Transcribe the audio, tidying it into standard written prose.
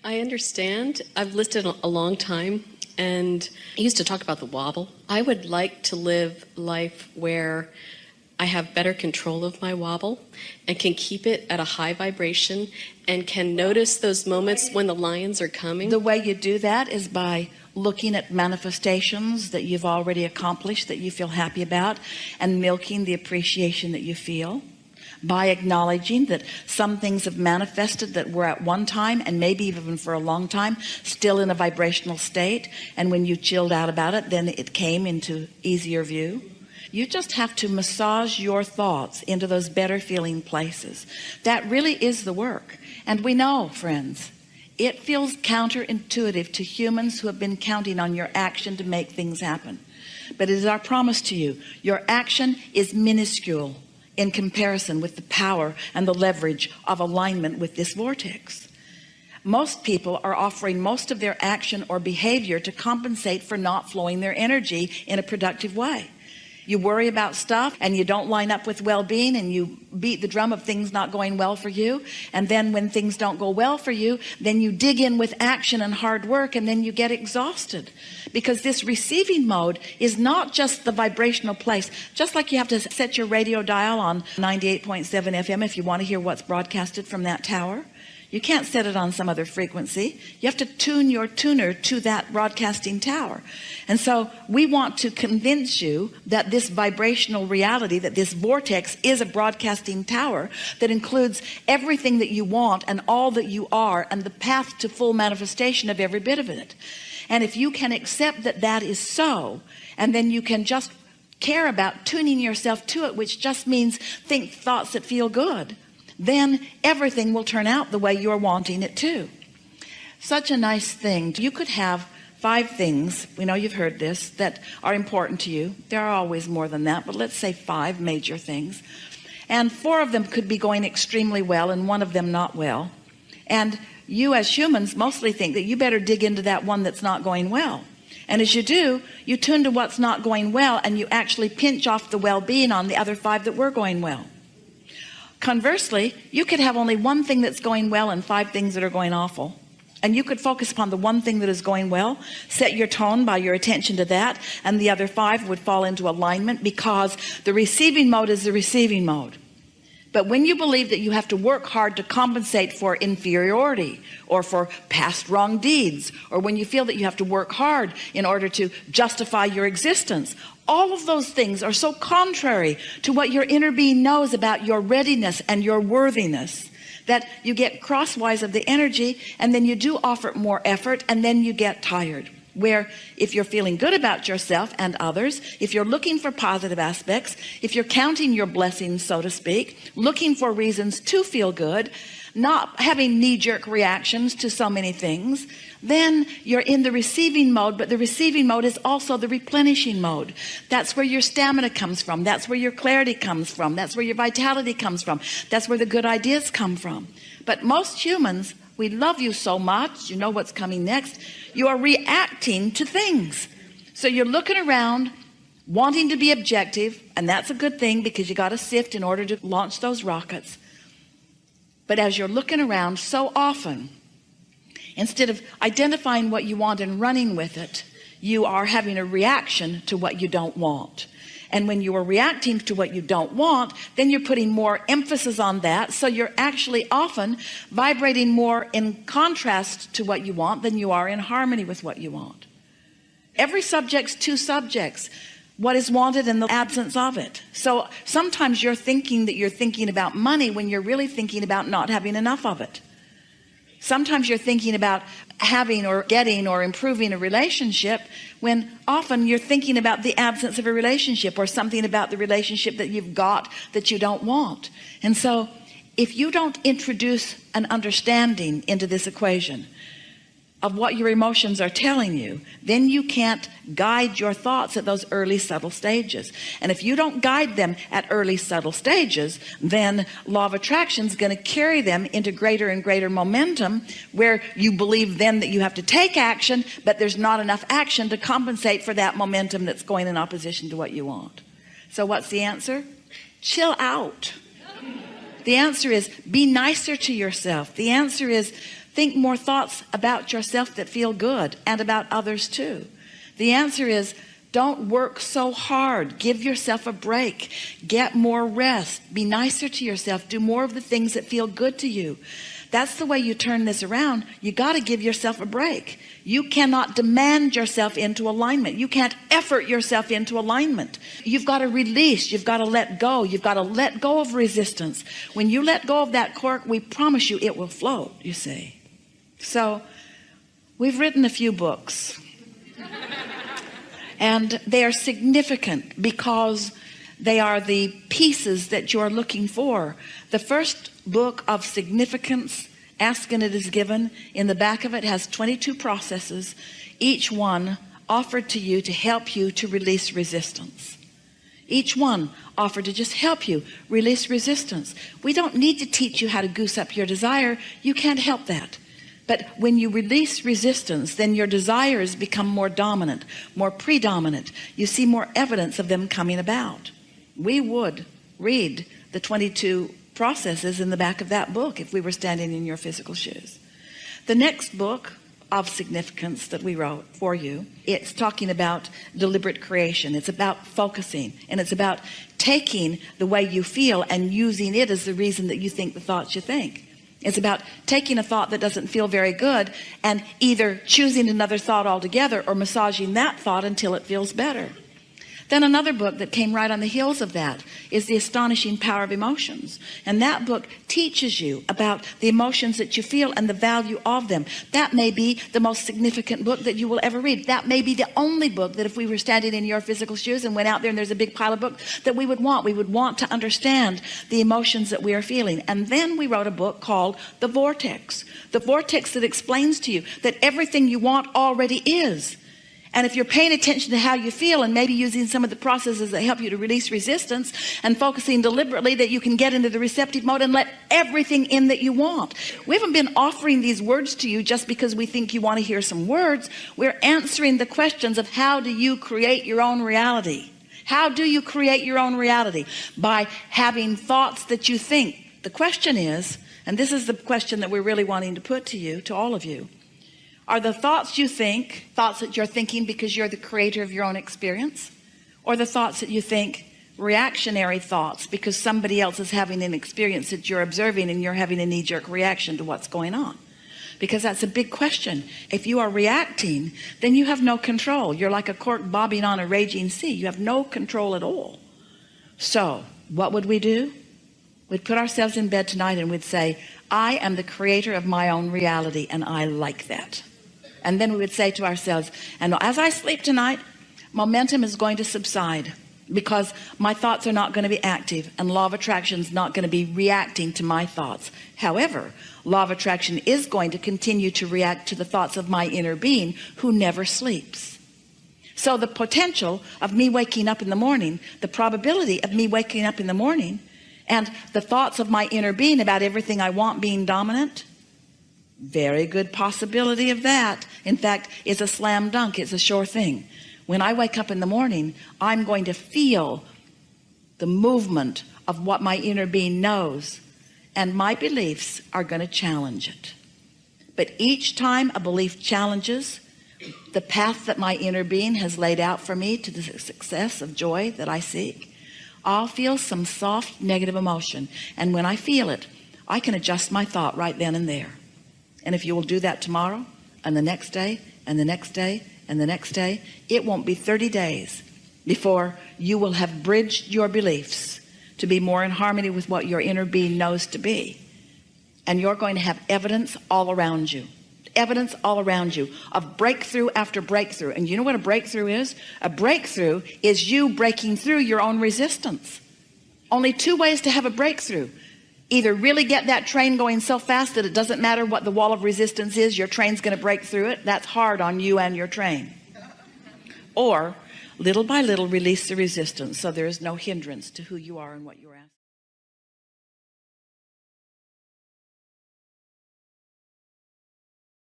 I understand. I've listed a long time, and I used to talk about the wobble. I would like to live life where I have better control of my wobble and can keep it at a high vibration and can notice those moments when the lions are coming. The way you do that is by looking at manifestations that you've already accomplished that you feel happy about and milking the appreciation that you feel, by acknowledging that some things have manifested that were at one time and maybe even for a long time still in a vibrational state, and when you chilled out about it, then it came into easier view. You just have to massage your thoughts into those better feeling places. That really is the work. And we know, friends, it feels counterintuitive to humans who have been counting on your action to make things happen. But it is our promise to you, your action is minuscule in comparison with the power and the leverage of alignment with this vortex. Most people are offering most of their action or behavior to compensate for not flowing their energy in a productive way. You worry about stuff and you don't line up with well-being, and you beat the drum of things not going well for you, and then when things don't go well for you, then you dig in with action and hard work, and then you get exhausted, because this receiving mode is not just the vibrational place. Just like you have to set your radio dial on 98.7 FM if you want to hear what's broadcasted from that tower. You can't set it on some other frequency. You have to tune your tuner to that broadcasting tower. And so we want to convince you that this vibrational reality, that this vortex is a broadcasting tower that includes everything that you want and all that you are, and the path to full manifestation of every bit of it. And if you can accept that that is so, and then you can just care about tuning yourself to it, which just means think thoughts that feel good, then everything will turn out the way you're wanting it to. Such a nice thing. You could have 5 things, we know you've heard this, that are important to you. There are always more than that, but let's say 5 major things. And 4 of them could be going extremely well and 1 of them not well. And you as humans mostly think that you better dig into that one that's not going well. And as you do, you tune to what's not going well, and you actually pinch off the well-being on the other 5 that were going well. Conversely, you could have only 1 thing that's going well and 5 things that are going awful. And you could focus upon the 1 thing that is going well, set your tone by your attention to that, and the other 5 would fall into alignment, because the receiving mode is the receiving mode. But when you believe that you have to work hard to compensate for inferiority or for past wrong deeds, or when you feel that you have to work hard in order to justify your existence, all of those things are so contrary to what your inner being knows about your readiness and your worthiness, that you get crosswise of the energy, and then you do offer more effort, and then you get tired. Where if you're feeling good about yourself and others, if you're looking for positive aspects, if you're counting your blessings, so to speak, looking for reasons to feel good, not having knee-jerk reactions to so many things, then you're in the receiving mode. But the receiving mode is also the replenishing mode. That's where your stamina comes from. That's where your clarity comes from. That's where your vitality comes from. That's where the good ideas come from. But most humans, we love you so much, you know what's coming next. You are reacting to things. So you're looking around, wanting to be objective, and that's a good thing, because you got to sift in order to launch those rockets. But as you're looking around so often, instead of identifying what you want and running with it, you are having a reaction to what you don't want. And when you are reacting to what you don't want, then you're putting more emphasis on that. So you're actually often vibrating more in contrast to what you want than you are in harmony with what you want. Every subject's 2 subjects: what is wanted and the absence of it. So sometimes you're thinking that you're thinking about money when you're really thinking about not having enough of it. Sometimes you're thinking about having or getting or improving a relationship, when often you're thinking about the absence of a relationship, or something about the relationship that you've got that you don't want. And so if you don't introduce an understanding into this equation of what your emotions are telling you, then you can't guide your thoughts at those early subtle stages. And if you don't guide them at early subtle stages, then law of attraction is going to carry them into greater and greater momentum, where you believe then that you have to take action, but there's not enough action to compensate for that momentum that's going in opposition to what you want. So what's the answer? Chill out. The answer is be nicer to yourself. The answer is think more thoughts about yourself that feel good and about others too? The answer is, don't work so hard. Give yourself a break. Get more rest. Be nicer to yourself. Do more of the things that feel good to you. That's the way you turn this around. You got to give yourself a break. You cannot demand yourself into alignment. You can't effort yourself into alignment. You've got to release. You've got to let go. You've got to let go of resistance. When you let go of that cork, we promise you it will float, you see. So we've written a few books. And they are significant because they are the pieces that you're looking for. The first book of significance, Ask and It Is Given, in the back of it has 22 processes, each one offered to you to help you to release resistance. Each one offered to just help you release resistance. We don't need to teach you how to goose up your desire. You can't help that. But when you release resistance, then your desires become more dominant, more predominant. You see more evidence of them coming about. We would read the 22 processes in the back of that book if we were standing in your physical shoes. The next book of significance that we wrote for you, it's talking about deliberate creation. It's about focusing, and it's about taking the way you feel and using it as the reason that you think the thoughts you think. It's about taking a thought that doesn't feel very good and either choosing another thought altogether or massaging that thought until it feels better. Then another book that came right on the heels of that is The Astonishing Power of Emotions. And that book teaches you about the emotions that you feel and the value of them. That may be the most significant book that you will ever read. That may be the only book that if we were standing in your physical shoes and went out there and there's a big pile of books that we would want. We would want to understand the emotions that we are feeling. And then we wrote a book called The Vortex. The Vortex that explains to you that everything you want already is. And if you're paying attention to how you feel and maybe using some of the processes that help you to release resistance and focusing deliberately, that you can get into the receptive mode and let everything in that you want. We haven't been offering these words to you just because we think you want to hear some words. We're answering the questions of how do you create your own reality? How do you create your own reality? By having thoughts that you think. The question is, and this is the question that we're really wanting to put to you, to all of you, are the thoughts you think thoughts that you're thinking because you're the creator of your own experience, or the thoughts that you think reactionary thoughts because somebody else is having an experience that you're observing and you're having a knee-jerk reaction to what's going on? Because that's a big question. If you are reacting, then you have no control. You're like a cork bobbing on a raging sea. You have no control at all. So what would we do? We'd put ourselves in bed tonight and we'd say, I am the creator of my own reality, and I like that. And then we would say to ourselves, and as I sleep tonight, momentum is going to subside because my thoughts are not going to be active, and law of attraction is not going to be reacting to my thoughts. However, law of attraction is going to continue to react to the thoughts of my inner being who never sleeps. So the potential of me waking up in the morning, the probability of me waking up in the morning, and the thoughts of my inner being about everything I want being dominant, very good possibility of that. In fact, it's a slam dunk. It's a sure thing. When I wake up in the morning, I'm going to feel the movement of what my inner being knows, and my beliefs are going to challenge it. But each time a belief challenges the path that my inner being has laid out for me to the success of joy that I seek, I'll feel some soft negative emotion. And when I feel it, I can adjust my thought right then and there. And if you will do that tomorrow and the next day and the next day and the next day, it won't be 30 days before you will have bridged your beliefs to be more in harmony with what your inner being knows to be. And you're going to have evidence all around you. Evidence all around you of breakthrough after breakthrough. And you know what a breakthrough is? A breakthrough is you breaking through your own resistance. Only two ways to have a breakthrough. Either really get that train going so fast that it doesn't matter what the wall of resistance is, your train's going to break through it. That's hard on you and your train. Or little by little release the resistance so there is no hindrance to who you are and what you're asking.